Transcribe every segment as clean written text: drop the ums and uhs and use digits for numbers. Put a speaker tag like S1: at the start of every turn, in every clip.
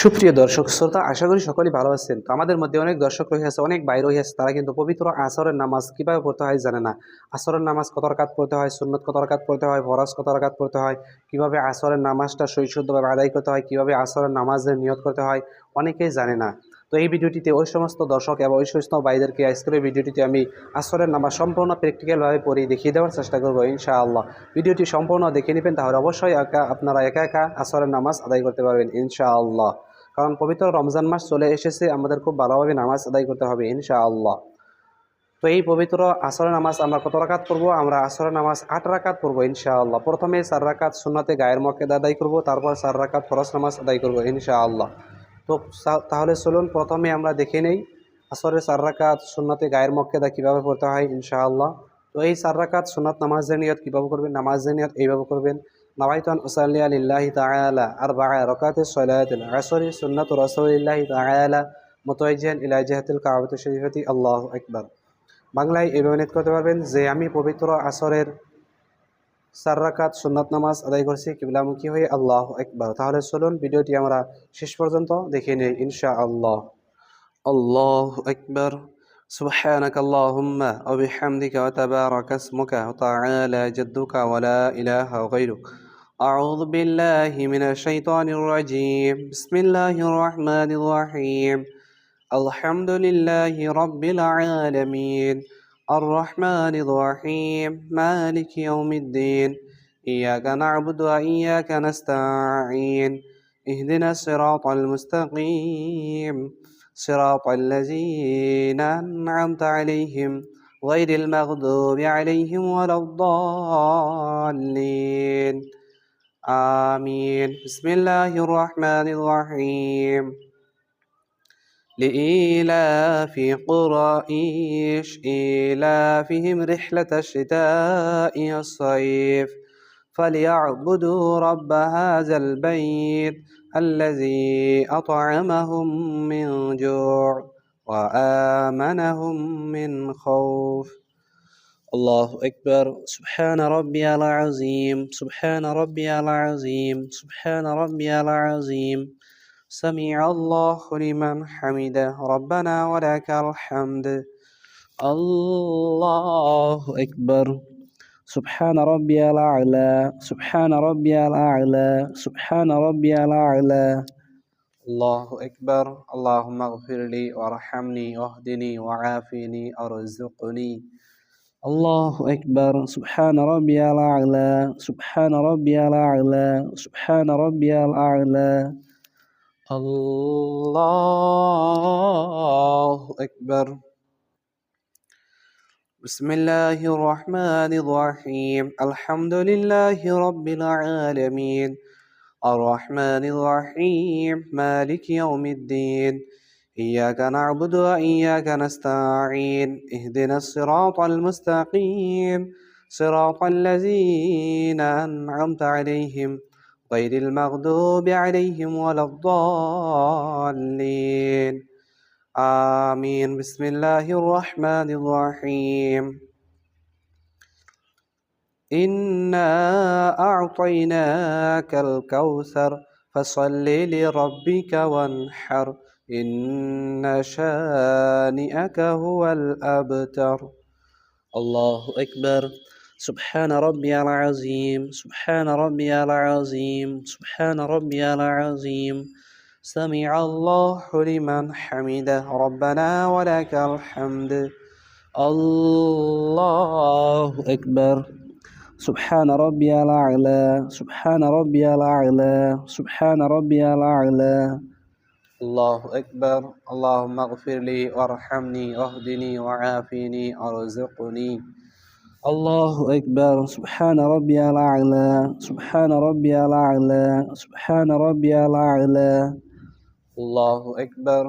S1: সুপ্রিয় দর্শক শ্রোতা, আশা করি সকলেই ভালো আছেন। তো আমাদের মধ্যে অনেক দর্শক রয়েছে, অনেক ভাই রয়েছে, তারা কিন্তু পবিত্র আসরের নামাজ কিভাবে পড়তে হয় জানে না। আসরের নামাজ কত রাকাত পড়তে হয়, সুন্নত কত রাকাত পড়তে হয়, ফরজ কত রাকাত পড়তে হয়, কিভাবে আসরের নামাজটা সহিষ্ণুভাবে আদায় করতে হয়, কিভাবে আসরের নামাজের নিয়ত করতে হয়, অনেকেই জানে না। তো এই ভিডিওটিতে ওই সমস্ত দর্শক এবং ওই সমস্ত ভাইদেরকে আজকের ভিডিওটিতে আমি আসরের নামাজ সম্পূর্ণ প্র্যাকটিক্যালভাবে পড়ে দেখিয়ে দেওয়ার চেষ্টা করবো ইনশাআল্লাহ। ভিডিওটি সম্পূর্ণ দেখে নেবেন, তাহলে অবশ্যই আপনারা একা একা আসরের নামাজ আদায় করতে পারবেন ইনশাআল্লাহ। কারণ পবিত্র রমজান মাস চলে এসেছে, আমাদের খুব ভালোভাবে নামাজ আদায় করতে হবে ইনশাআল্লাহ। তো এই পবিত্র আসরের নামাজ আমরা কত রাকাত পড়বো? আমরা আসরের নামাজ 8 রাকাত পড়বো ইনশাআল্লাহ। প্রথমে 4 রাকাত সুন্নতে গায়ের মক্কেদা আদায় করব, তারপর 4 রাকাত ফরজ নামাজ আদায় করবো ইনশাআল্লাহ। তো তাহলে চলুন প্রথমে আমরা দেখে নেই আসরের 4 রাকাত সুন্নতে গায়ের মক্কেদা কীভাবে পড়তে হয় ইনশাআল্লাহ। তো এই 4 রাকাত সুন্নাত নামাজের নিয়ত কীভাবে করবেন? নামাজের নিয়ত এইভাবে করবেন: নাওয়াইতু আন উসাল্লিয়া লিল্লাহি তাআলা আরবা'a রাকাতিস সালাতিল আসরি সুন্নাতু রাসূলিল্লাহি তাআলা মুতাওয়াজ্জিহান ইলা জিহাতিল কাবাতি শরীফাতি আল্লাহু আকবার। বাংলায় এইভাবে নিয়ত করতে পারবেন যে আমি পবিত্র আসরের 4 রাকাত সুন্নাত নামাজ আদায় করছি কিবলামুখী হয়ে, আল্লাহু আকবার। তাহলে চলুন ভিডিওটি আমরা শেষ পর্যন্ত দেখে নেই ইনশাআল্লাহ। আল্লাহু আকবার। সুবহানাকা আল্লাহুম্মা ওয়া বিহামদিকা ওয়া তাবারাকা ইসমুকা ওয়া তাআলা জাদ্দুকা ওয়া লা ইলাহা গায়রুক। আউযু বিল্লাহি মিনাশ শাইতানির রাজীম। বিসমিল্লাহির রাহমানির রাহিম। আলহামদুলিল্লাহি রাব্বিল আলামিন। আর রহমানির রহিম। মালিকি ইয়াউমিদ্দিন। ইয়াকা না'বুদু ওয়া ইয়াকা নাস্তাঈন। ইহদিনাস সিরাতাল মুস্তাকিম। صراط الذين أنعمت عليهم غير المغضوب عليهم ولا الضالين آمين. بسم الله الرحمن الرحيم. لإيلاف قريش إيلافهم رحلة الشتاء والصيف فليعبدوا رب هذا البيت الذي أطعمهم من جوع وآمنهم من خوف. الله أكبر. سبحان ربي العظيم. سبحان ربي العظيم. سبحان ربي العظيم. سمع الله لمن حمده ربنا ولك الحمد. الله أكبر. سبحان ربي الأعلى. سبحان ربي الأعلى. سبحان ربي الأعلى. الله أكبر. اللهم اغفر لي وارحمني واهدني وعافني وارزقني. الله أكبر. سبحان ربي الأعلى. سبحان ربي الأعلى. سبحان ربي الأعلى. الله أكبر. بسم الله الرحمن الرحيم. الحمد لله رب العالمين. الرحمن الرحيم. مالك يوم الدين. إياك نعبد وإياك نستعين. اهدنا الصراط المستقيم. صراط الذين أنعمت عليهم غير المغضوب عليهم ولا الضالين آمين. بسم الله الرحمن الرحيم. إنا أعطيناك الكوثر فصل لربك وانحر إن شانئك هو الأبتر. الله أكبر. سبحان ربي العظيم. سبحان ربي العظيم. سبحان ربي العظيم. سمع الله لمن حمده ربنا ولك الحمد. الله أكبر. سبحان ربي الأعلى. سبحان ربي الأعلى. سبحان ربي الأعلى. الله أكبر. اللهم اغفر لي وارحمني واهدني وعافني وارزقني. الله أكبر. سبحان ربي الأعلى. سبحان ربي الأعلى. سبحان ربي الأعلى. الله أكبر.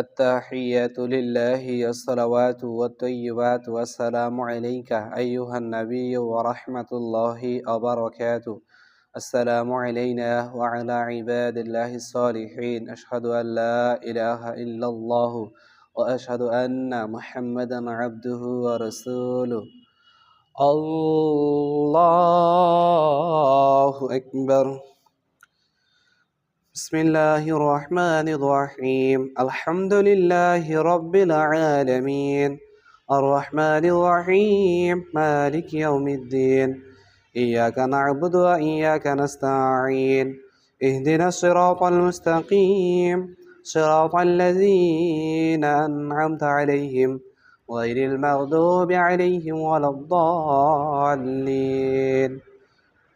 S1: التحيات لله الصلوات والطيبات والسلام عليك أيها النبي ورحمة الله وبركاته. السلام علينا وعلى عباد الله الصالحين. أشهد أن لا إله إلا الله وأشهد أن محمدا عبده ورسوله. الله أكبر. بسم الله الرحمن الرحيم الحمد لله رب العالمين الرحمن الرحيم مالك يوم الدين إياك نعبد وإياك نستعين اهدنا الصراط المستقيم صراط الذين أنعمت عليهم غير المغضوب عليهم ولا الضالين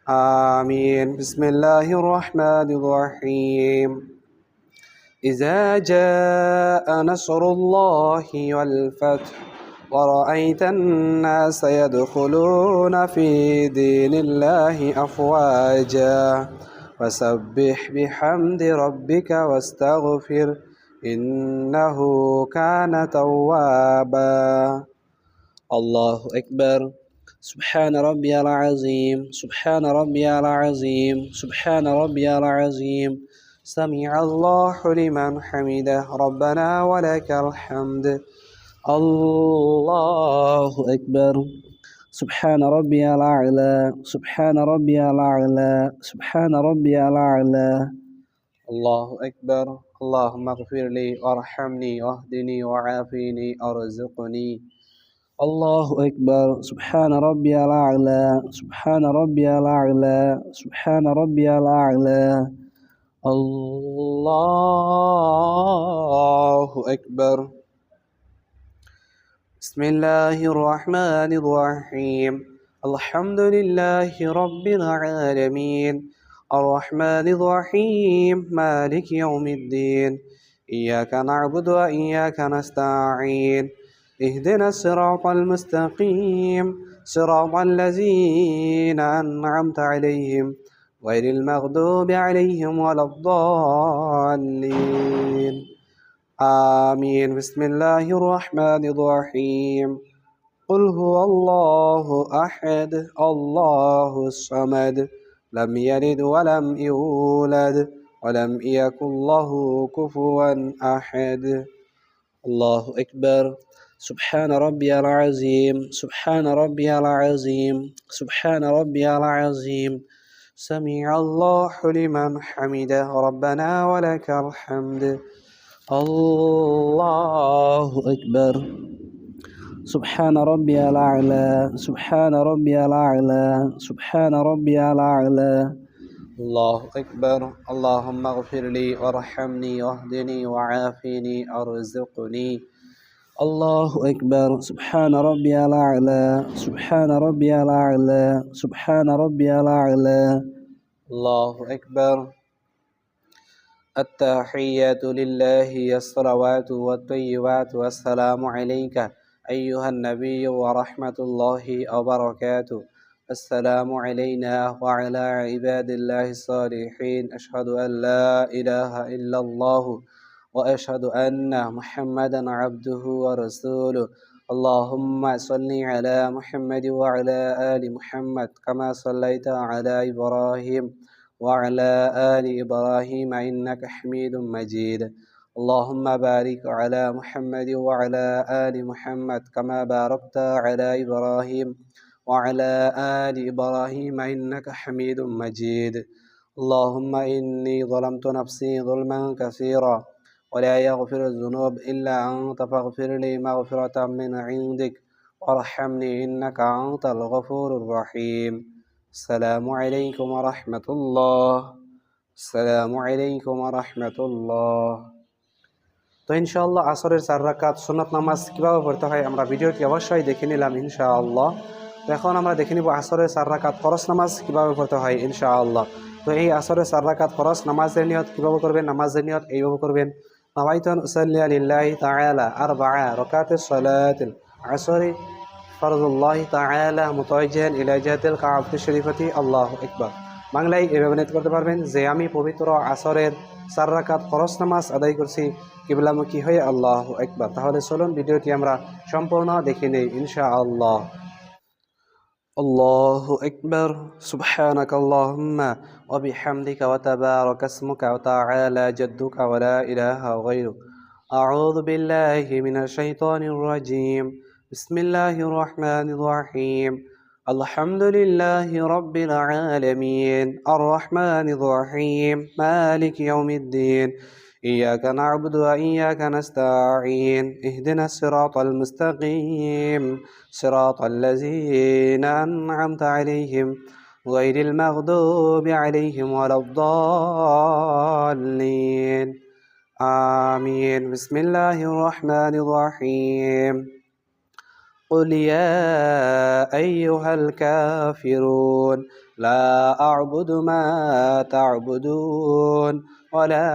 S1: آمين بسم الله الرحمن الرحيم إذا جاء نصر الله والفتح ورأيت الناس يدخلون في دين الله أفواجا فسبح بحمد ربك واستغفر إنه كان توابا الله أكبر سبحان ربي العظيم سبحان ربي العظيم سبحان ربي العظيم سمع الله لمن حمده ربنا ولك الحمد الله أكبر سبحان ربي الأعلى سبحان ربي الأعلى سبحان ربي الأعلى الله أكبر اللهم اغفر لي وارحمني واهدني وعافيني أرزقني الله أكبر سبحان ربي الأعلى سبحان ربي الأعلى سبحان ربي الأعلى الله أكبر بسم الله الرحمن الرحيم الحمد لله رب العالمين الرحمن الرحيم مالك يوم الدين إياك نعبد وإياك نستعين اهدنا الصراط المستقيم صراط الذين أنعمت عليهم غير المغضوب عليهم ولا الضالين آمين بسم الله الرحمن الرحيم قل هو الله أحد الله الصمد لم يلد ولم يولد ولم يكن له كفوا أحد الله أكبر سبحان ربي العظيم سبحان ربي العظيم سبحان ربي العظيم سمع الله لمن حمده ربنا ولك الحمد الله أكبر سبحان ربي الأعلى سبحان ربي الأعلى سبحان ربي الأعلى الله أكبر اللهم اغفر لي وارحمني واهدني وعافني أرزقني الله أكبر سبحان ربي الأعلى سبحان ربي الأعلى سبحان ربي الأعلى الله أكبر التحيات لله الصلوات والطيبات والسلام عليك أيها النبي ورحمة الله وبركاته السلام علينا وعلى عباد الله الصالحين أشهد أن لا إله إلا الله وأشهد أن محمدا عبده ورسوله اللهم صل على محمد وعلى آل محمد كما صليت على إبراهيم وعلى آل إبراهيم إنك حميد مجيد اللهم بارك على محمد وعلى آل محمد كما باركت على إبراهيم وعلى آل إبراهيم إنك حميد مجيد اللهم إني ظلمت نفسي ظلما كثيرا ولا يغفر الذنوب إلا أنت فاغفر لي مغفرة من عندك وارحمني إنك أنت الغفور الرحيم السلام عليكم ورحمة الله السلام عليكم ورحمة الله তো ইনশাআল্লাহ আসরের 4 রাকাত সুন্নাত নামাজ কিভাবে পড়তে হয় আমরা ভিডিওটি অবশ্যই দেখে নিলাম ইনশাআল্লাহ। তো এখন আমরা দেখে নিব আসরের 4 রাকাত ফরজ নামাজ কিভাবে পড়তে হয় ইনশাআল্লাহ। তো এই আসরের 4 রাকাত ফরজ নামাজের নিয়ত কিভাবে করবেন, নামাজের নিয়ত এইভাবে করবেন। নাওয়াইতু আন উসাল্লি লিল্লাহি তাআলা আরবা'a রাকাতিস সালাতিল আসরি ফরজুল্লাহি তাআলা মুতাওয়াজ্জিহান ইলা জিহাতিল কাবাতিশ শরীফাতি আল্লাহু আকবার। বাংলায় এভাবে নিয়ত করতে পারবেন যে আমি পবিত্র আসরের 4 রাকাত ফরজ নামাজ আদায় করছি কিবলামুখী হয়ে আল্লাহু আকবার। তাহলে চলুন ভিডিওটি আমরা সম্পূর্ণ দেখে নেই ইনশাআল্লাহ। আল্লাহু আকবার সুবহানাকা আল্লাহুম্মা ওয়া বিহামদিকা ওয়া তাবারাকা ইসমুকা ওয়া তাআলা জাদ্দুকা ওয়া লা ইলাহা গায়রুক। আউযু বিল্লাহি মিনাশ শাইতানির রাজীম। বিসমিল্লাহির রহমানির রহিম। الحمد لله رب العالمين الرحمن الرحيم مالك يوم الدين إياك نعبد وإياك نستعين اهدنا الصراط المستقيم صراط الذين أنعمت عليهم غير المغضوب عليهم ولا الضالين آمين بسم الله الرحمن الرحيم قل يا أيها الكافرون لا أعبد ما تعبدون ولا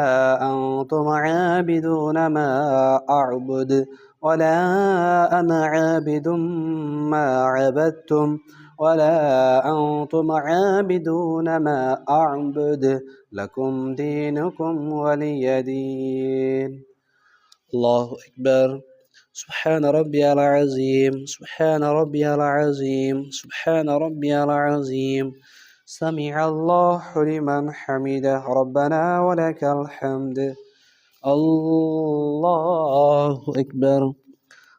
S1: أنتم عابدون ما أعبد ولا أنا عابد ما عبدتم ولا أنتم عابدون ما أعبد لكم دينكم ولي دين. الله أكبر. سبحان ربي العظيم سبحان ربي العظيم سبحان ربي العظيم سمع الله لمن حمده ربنا ولك الحمد. الله أكبر.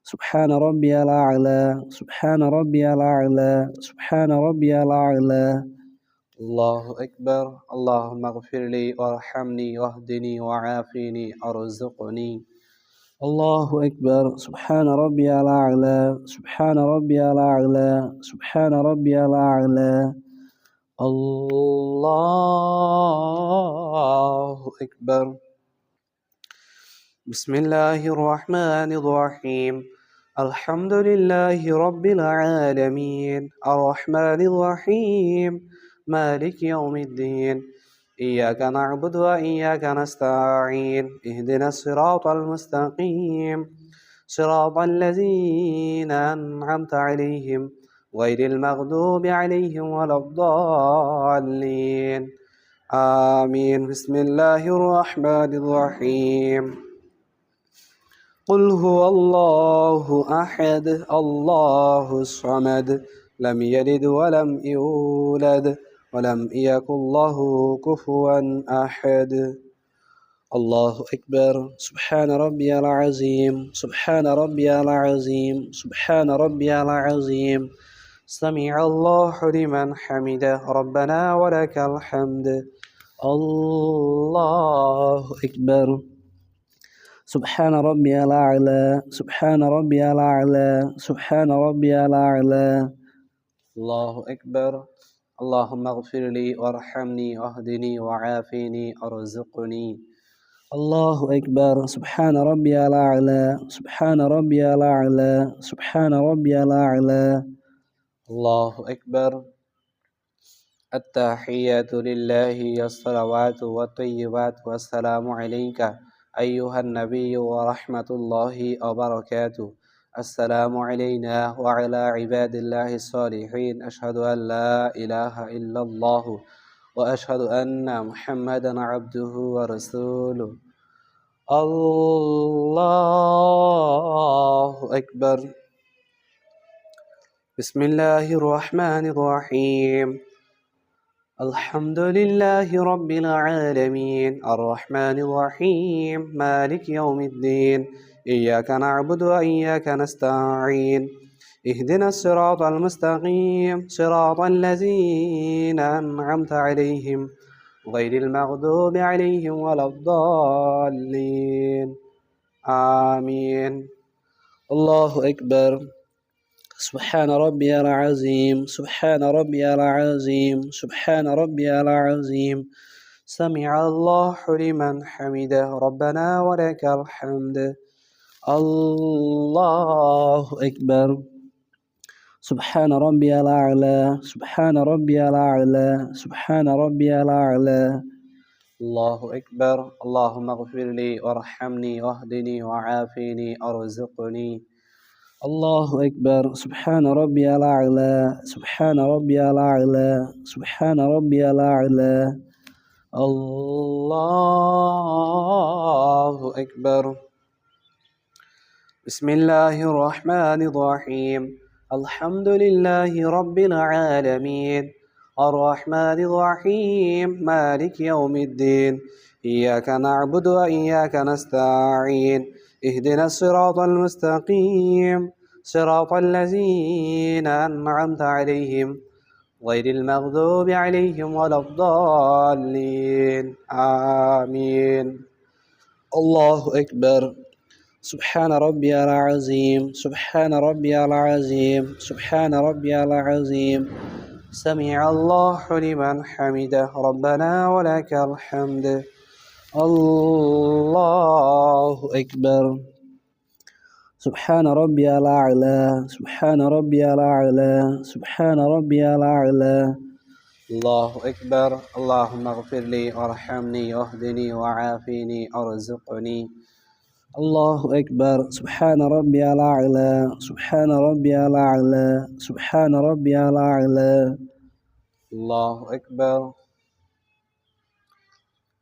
S1: سبحان ربي الأعلى سبحان ربي الأعلى سبحان ربي الأعلى. الله أكبر. اللهم اغفر لي وارحمني واهدني وعافني ارزقني. الله أكبر. سبحان ربي الأعلى سبحان ربي الأعلى سبحان ربي الأعلى. الله أكبر. بسم الله الرحمن الرحيم الحمد لله رب العالمين الرحمن الرحيم مالك يوم الدين إياك نعبد وإياك نستعين اهدنا الصراط المستقيم صراط الذين أنعمت عليهم غير المغضوب عليهم ولا الضالين آمين بسم الله الرحمن الرحيم قل هو الله أحد الله الصمد لم يلد ولم يولد ولم يكن له كفوا أحد. الله أكبر. سبحان ربي العظيم سبحان ربي العظيم سبحان ربي العظيم سمع الله لمن حمده ربنا ولك الحمد. الله أكبر. سبحان ربي الأعلى سبحان ربي الأعلى سبحان ربي الأعلى. الله أكبر. اللهم اغفر لي وارحمني واهدني وعافني ارزقني. الله أكبر. سبحان ربي الأعلى سبحان ربي الأعلى سبحان ربي الأعلى. الله أكبر. التحيات لله الصلوات والطيبات والسلام عليك أيها النبي ورحمة الله وبركاته. السلام علينا وعلى عباد الله الصالحين أشهد أن لا إله إلا الله وأشهد أن محمدا عبده ورسوله. الله أكبر. بسم الله الرحمن الرحيم الحمد لله رب العالمين الرحمن الرحيم مالك يوم الدين إياك نعبد وإياك نستعين اهدنا الصراط المستقيم صراط الذين أنعمت عليهم غير المغضوب عليهم ولا الضالين آمين. الله أكبر. سبحان ربي العظيم سبحان ربي العظيم سبحان ربي العظيم سمع الله لمن حمده ربنا ولك الحمد. الله أكبر. سبحان ربي الأعلى سبحان ربي الأعلى سبحان ربي الأعلى. الله أكبر. اللهم اغفر لي وارحمني واهدني وعافني ارزقني. الله أكبر. سبحان ربي الأعلى سبحان ربي الأعلى سبحان ربي الأعلى. الله أكبر. بسم الله الرحمن الرحيم الحمد لله رب العالمين الرحمن الرحيم مالك يوم الدين إياك نعبد وإياك نستعين اهدنا الصراط المستقيم صراط الذين أنعمت عليهم غير المغضوب عليهم ولا الضالين آمين الله أكبر سبحان ربي العظيم سبحان ربي العظيم سبحان ربي العظيم سمع الله لمن حمده ربنا ولك الحمد الله أكبر سبحان ربي الأعلى سبحان ربي الأعلى سبحان ربي الأعلى الله أكبر اللهم اغفر لي وارحمني واهدني وعافني وارزقني الله أكبر سبحان ربي الأعلى سبحان ربي الأعلى سبحان ربي الأعلى الله أكبر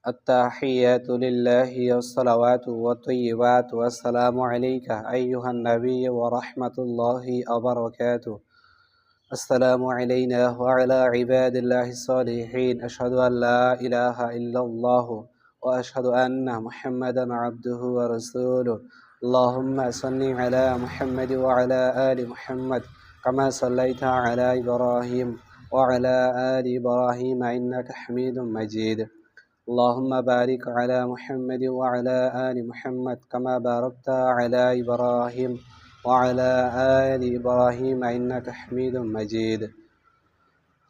S1: التحيات لله والصلوات والطيبات والسلام عليك أيها النبي ورحمة الله وبركاته السلام علينا وعلى عباد الله الصالحين أشهد أن لا إله إلا الله وأشهد أن محمدا عبده ورسوله اللهم صل على محمد وعلى آل محمد كما صليت على إبراهيم وعلى آل إبراهيم إنك حميد مجيد اللهم بارك على محمد وعلى آل محمد كما باركت على إبراهيم وعلى آل إبراهيم إنك حميد مجيد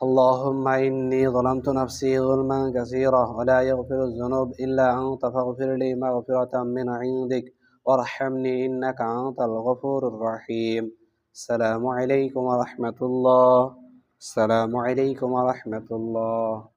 S1: اللهم إني ظلمت نفسي ظلما كثيرا ولا يغفر الذنوب إلا أنت فاغفر لي مغفرة من عندك وارحمني إنك أنت الغفور الرحيم السلام عليكم ورحمة الله السلام عليكم ورحمة الله